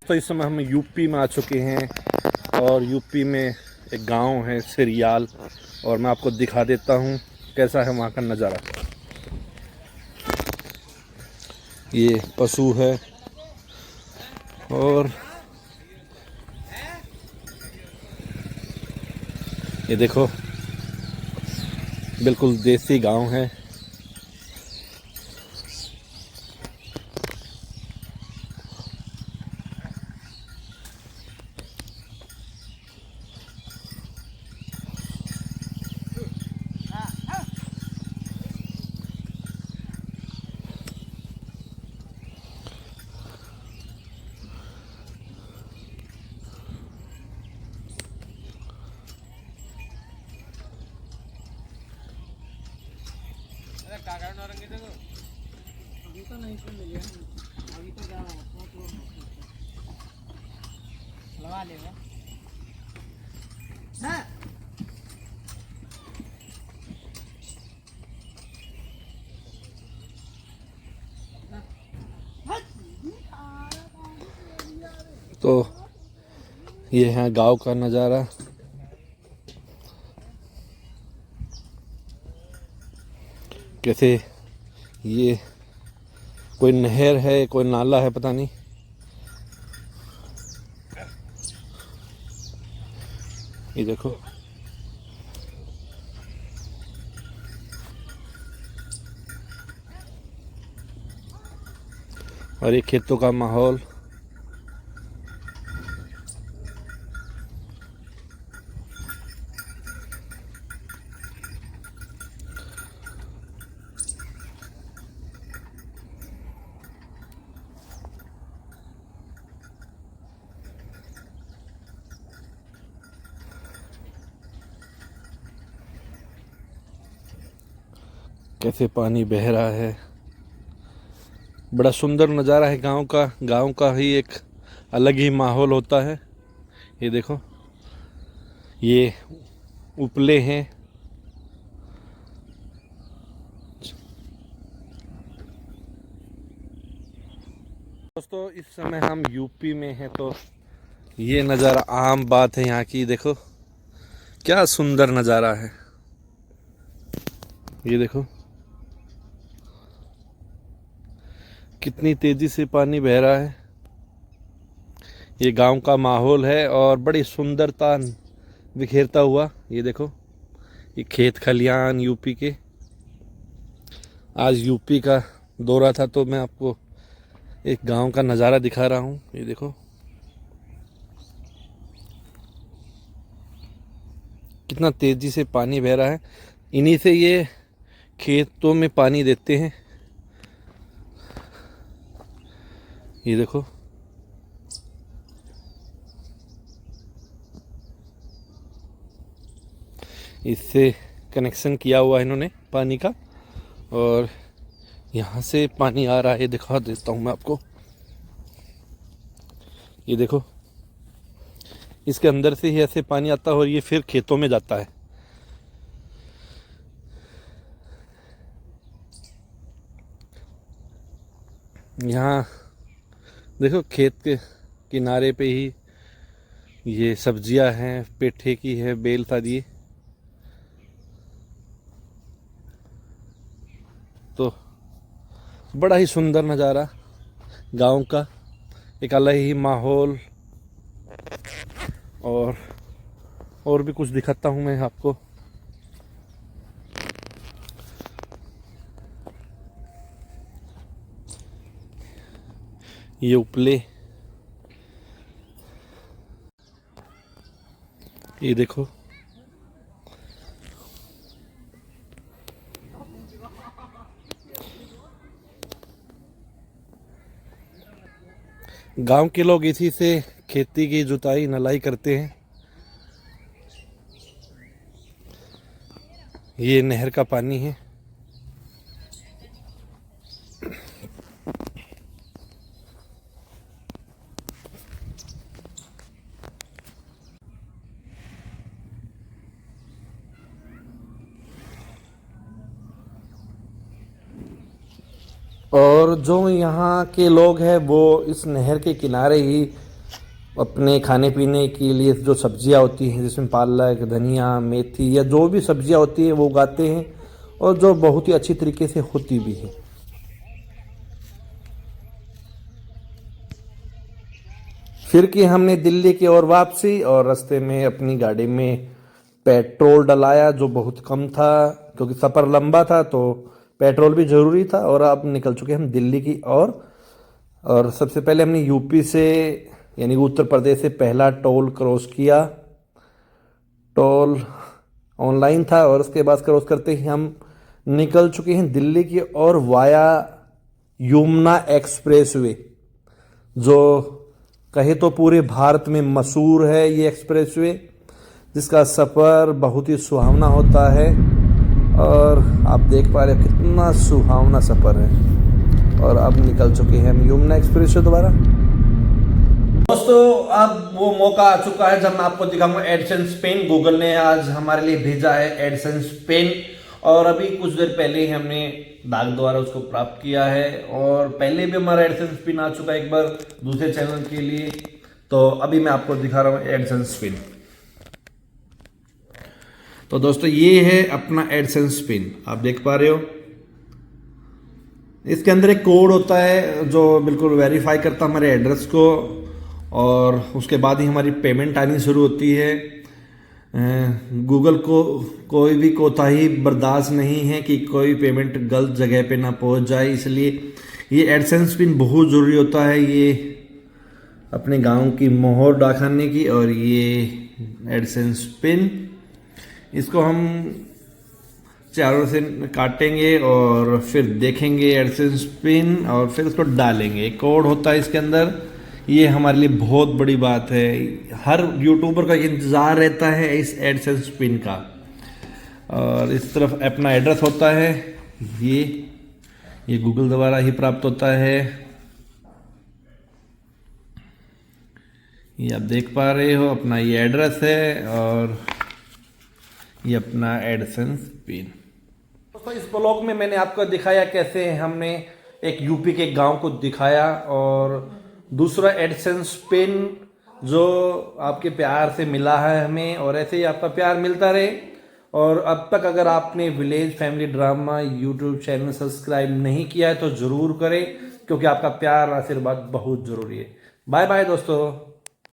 दोस्तों इस समय हम यूपी में आ चुके हैं और यूपी में एक गांव है सिरियाल, और मैं आपको दिखा देता हूं कैसा है वहां का नज़ारा। ये पशु है और ये देखो बिल्कुल देसी गांव है। अभी तो नहीं सुन लिया, अभी तो जा रहा हूँ लगा लेगा। तो ये है गांव का नज़ारा। कैसे ये कोई नहर है, कोई नाला है, पता नहीं। ये देखो और ये खेतों का माहौल। कैसे पानी बह रहा है, बड़ा सुंदर नज़ारा है गांव का। गांव का ही एक अलग ही माहौल होता है। ये देखो ये उपले हैं। दोस्तों इस समय हम यूपी में हैं, तो ये नज़ारा आम बात है यहाँ की। देखो क्या सुंदर नज़ारा है। ये देखो कितनी तेजी से पानी बह रहा है। ये गांव का माहौल है और बड़ी सुंदरता बिखेरता हुआ। ये देखो ये खेत खलियान यूपी के। आज यूपी का दौरा था तो मैं आपको एक गांव का नज़ारा दिखा रहा हूँ। ये देखो कितना तेजी से पानी बह रहा है। इन्हीं से ये खेतों में पानी देते हैं। ये देखो इससे कनेक्शन किया हुआ है इन्होंने पानी का, और यहाँ से पानी आ रहा है। दिखा देता हूँ मैं आपको। ये देखो इसके अंदर से ही ऐसे पानी आता है और ये फिर खेतों में जाता है। यहाँ देखो खेत के किनारे पे ही ये सब्जियां हैं, पेठे की है, बेल सारी। तो बड़ा ही सुंदर नज़ारा गांव का, एक अलग ही माहौल। और भी कुछ दिखाता हूं मैं आपको। ये उपले, ये देखो गांव के लोग इसी से खेती की जुताई नलाई करते हैं। ये नहर का पानी है। और जो यहाँ के लोग हैं वो इस नहर के किनारे ही अपने खाने पीने के लिए जो सब्जियां होती हैं, जिसमें पालक, धनिया, मेथी या जो भी सब्जियां होती हैं वो उगाते हैं, और जो बहुत ही अच्छी तरीके से होती भी है। फिर कि हमने दिल्ली की ओर वापसी, और रास्ते में अपनी गाड़ी में पेट्रोल डलाया जो बहुत कम था, क्योंकि सफ़र लंबा था तो पेट्रोल भी ज़रूरी था। और अब निकल चुके हम दिल्ली की ओर। और सबसे पहले हमने यूपी से यानी उत्तर प्रदेश से पहला टोल क्रॉस किया। टोल ऑनलाइन था, और उसके बाद क्रॉस करते ही हम निकल चुके हैं दिल्ली की ओर वाया यमुना एक्सप्रेसवे, जो कहे तो पूरे भारत में मशहूर है ये एक्सप्रेसवे, जिसका सफ़र बहुत ही सुहावना होता है। और आप देख पा रहे हैं कितना सुहावना सफ़र है। और अब निकल चुके हैं हम यमुना एक्सप्रेसवे दोबारा। दोस्तों, अब वो मौका आ चुका है जब मैं आपको दिखाऊंगा एडसेंस पेन। गूगल ने आज हमारे लिए भेजा है एडसेंस पेन, और अभी कुछ देर पहले ही हमने डाक द्वारा उसको प्राप्त किया है। और पहले भी हमारा एडसेंस पिन आ चुका है एक बार दूसरे चैनल के लिए। तो अभी मैं आपको दिखा रहा हूँ एडसेंस पिन। तो दोस्तों, ये है अपना एडसेंस पिन, आप देख पा रहे हो। इसके अंदर एक कोड होता है जो बिल्कुल वेरीफाई करता है हमारे एड्रेस को, और उसके बाद ही हमारी पेमेंट आनी शुरू होती है। गूगल को कोई भी कोताही बर्दाश्त नहीं है कि कोई पेमेंट गलत जगह पे ना पहुंच जाए, इसलिए ये एडसेंस पिन बहुत ज़रूरी होता है। ये अपने गांव की मोहर डाकखाने की, और ये एडसेंस पिन, इसको हम चारों से काटेंगे और फिर देखेंगे एडसेंस पिन, और फिर उसको डालेंगे। एक कोड होता है इसके अंदर। ये हमारे लिए बहुत बड़ी बात है, हर यूट्यूबर का इंतज़ार रहता है इस एडसेंस पिन का। और इस तरफ अपना एड्रेस होता है, ये गूगल द्वारा ही प्राप्त होता है। ये आप देख पा रहे हो अपना ये एड्रेस है, और ये अपना एडसेंस पिन। दोस्तों, इस ब्लॉग में मैंने आपको दिखाया कैसे हमने एक यूपी के गांव को दिखाया, और दूसरा एडसेंस पिन जो आपके प्यार से मिला है हमें, और ऐसे ही आपका प्यार मिलता रहे। और अब तक अगर आपने village family drama YouTube channel subscribe नहीं किया है तो ज़रूर करें, क्योंकि आपका प्यार आशीर्वाद बहुत ज़रूरी है। बाय बाय दोस्तों।